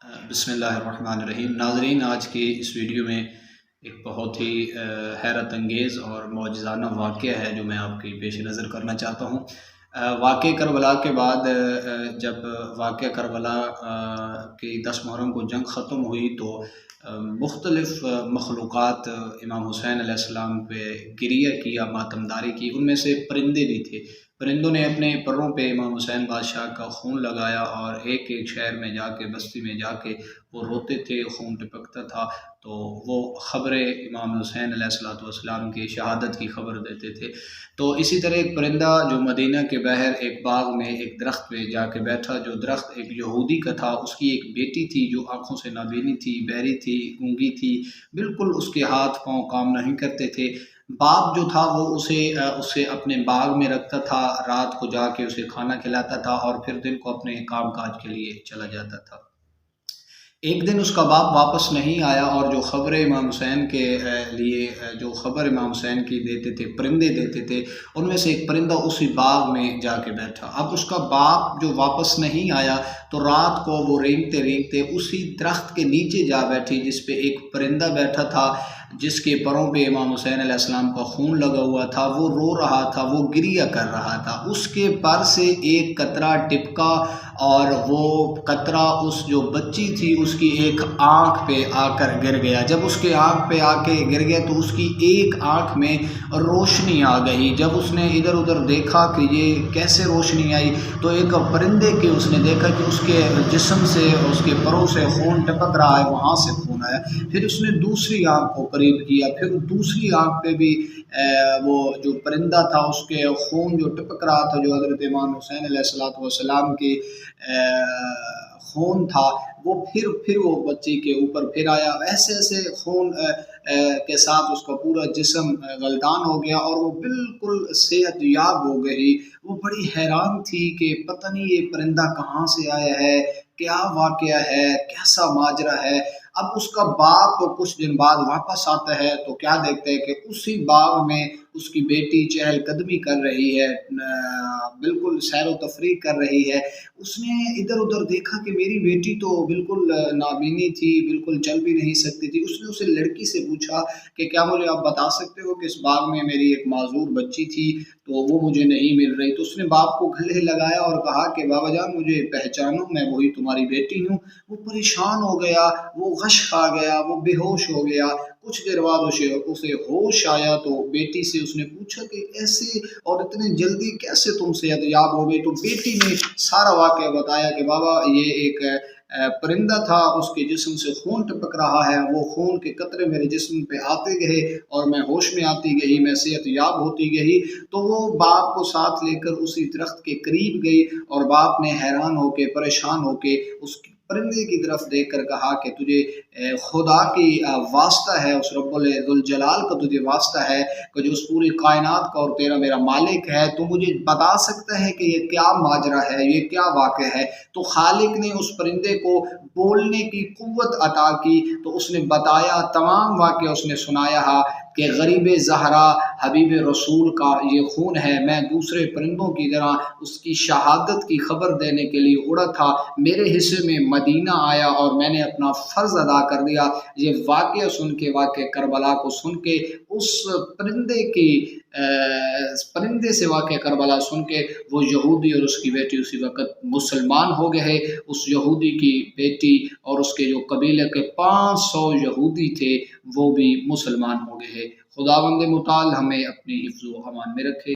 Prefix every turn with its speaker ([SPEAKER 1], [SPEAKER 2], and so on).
[SPEAKER 1] بسم اللہ الرحمن الرحیم۔ ناظرین، آج کی اس ویڈیو میں ایک بہت ہی حیرت انگیز اور معجزانہ واقعہ ہے جو میں آپ کی پیش نظر کرنا چاہتا ہوں۔ واقعہ کربلا کے بعد جب واقعہ کربلا کی 10 محرم کو جنگ ختم ہوئی تو مختلف مخلوقات امام حسین علیہ السلام پہ گریہ کیا، ماتمداری کی۔ ان میں سے پرندے بھی تھے۔ پرندوں نے اپنے پروں پہ امام حسین بادشاہ کا خون لگایا اور ایک ایک شہر میں جا کے، بستی میں جا کے وہ روتے تھے، خون ٹپکتا تھا تو وہ خبر امام حسین علیہ السلام کی شہادت کی خبر دیتے تھے۔ تو اسی طرح ایک پرندہ جو مدینہ کے باہر ایک باغ میں ایک درخت پہ جا کے بیٹھا، جو درخت ایک یہودی کا تھا، اس کی ایک بیٹی تھی جو آنکھوں سے نابینی تھی، بہری تھی، گونگی تھی، بالکل اس کے ہاتھ پاؤں کام نہیں کرتے تھے۔ باپ جو تھا وہ اسے اپنے باغ میں رکھتا تھا، رات کو جا کے اسے کھانا کھلاتا تھا اور پھر دن کو اپنے کام کاج کے لیے چلا جاتا تھا۔ ایک دن اس کا باپ واپس نہیں آیا اور جو خبر امام حسین کے لیے جو خبر امام حسین کی دیتے تھے، پرندے دیتے تھے، ان میں سے ایک پرندہ اسی باغ میں جا کے بیٹھا۔ اب اس کا باپ جو واپس نہیں آیا تو رات کو وہ رینگتے رینگتے اسی درخت کے نیچے جا بیٹھی جس پہ ایک پرندہ بیٹھا تھا، جس کے پروں پہ امام حسین علیہ السلام کا خون لگا ہوا تھا۔ وہ رو رہا تھا، وہ گریہ کر رہا تھا۔ اس کے پر سے ایک قطرہ ٹپکا اور وہ قطرہ اس جو بچی تھی اس کی ایک آنکھ پہ آ کر گر گیا۔ جب اس کے آنکھ پہ آ کے گر گیا تو اس کی ایک آنکھ میں روشنی آ گئی۔ جب اس نے ادھر ادھر دیکھا کہ یہ کیسے روشنی آئی تو ایک پرندے کے اس نے دیکھا کہ اس کے جسم سے، اس کے پروں سے خون ٹپک رہا ہے، وہاں سے خون آیا۔ پھر اس نے دوسری آنکھ کو قریب کیا، پھر دوسری آنکھ پہ بھی وہ جو پرندہ تھا اس کے خون جو ٹپک رہا تھا، جو حضرت امام حسین علیہ السلام کی خون تھا، وہ پھر وہ بچی کے اوپر پھر آیا۔ ایسے ایسے خون کے ساتھ اس کا پورا جسم غلطان ہو گیا اور وہ بالکل صحت یاب ہو گئی۔ وہ بڑی حیران تھی کہ پتہ نہیں یہ پرندہ کہاں سے آیا ہے، کیا واقعہ ہے، کیسا ماجرا ہے۔ اب اس کا باپ کچھ دن بعد واپس آتا ہے تو کیا دیکھتا ہے کہ اسی باغ میں اس کی بیٹی چہل قدمی کر رہی ہے، بالکل سیر و تفریح کر رہی ہے۔ اس نے ادھر ادھر دیکھا کہ میری بیٹی تو بالکل نابینی تھی، بالکل چل بھی نہیں سکتی تھی۔ اس نے اسے لڑکی سے پوچھا کہ کیا مجھے آپ بتا سکتے ہو کہ اس باغ میں میری ایک معذور بچی تھی تو وہ مجھے نہیں مل رہی؟ تو اس نے باپ کو گلے لگایا اور کہا کہ بابا جان مجھے پہچانو، میں وہی تمہاری بیٹی ہوں۔ وہ پریشان ہو گیا، وہ غش کھا گیا، وہ بے ہوش ہو گیا۔ کچھ دیر بعد اسے ہوش آیا تو بیٹی سے اس نے پوچھا کہ ایسے اور اتنے جلدی کیسے تم صحت یاب ہو گئی؟ تو بیٹی نے سارا واقعہ بتایا کہ بابا یہ ایک پرندہ تھا، اس کے جسم سے خون ٹپک رہا ہے، وہ خون کے قطرے میرے جسم پہ آتے گئے اور میں ہوش میں آتی گئی، میں صحت یاب ہوتی گئی۔ تو وہ باپ کو ساتھ لے کر اسی درخت کے قریب گئی اور باپ نے حیران ہو کے، پریشان ہو کے اس پرندے کی طرف دیکھ کر کہا کہ تجھے خدا کی واسطہ ہے، اس رب الجلال کا تجھے واسطہ ہے کہ جو اس پوری کائنات کا اور تیرا میرا مالک ہے، تو مجھے بتا سکتا ہے کہ یہ کیا ماجرا ہے، یہ کیا واقعہ ہے؟ تو خالق نے اس پرندے کو بولنے کی قوت عطا کی تو اس نے بتایا، تمام واقعہ اس نے سنایا کہ غریب زہرا حبیب رسول کا یہ خون ہے۔ میں دوسرے پرندوں کی طرح اس کی شہادت کی خبر دینے کے لیے اڑا تھا، میرے حصے میں مدینہ آیا اور میں نے اپنا فرض ادا کر دیا۔ یہ واقعہ سن کے، واقعہ کربلا کو سن کے، اس پرندے سے واقعہ کربلا سن کے وہ یہودی اور اس کی بیٹی اسی وقت مسلمان ہو گئے۔ اس یہودی کی بیٹی اور اس کے جو قبیلے کے 500 یہودی تھے وہ بھی مسلمان ہو گئے۔ خداوند متعال ہمیں اپنی حفظ و امان میں رکھے۔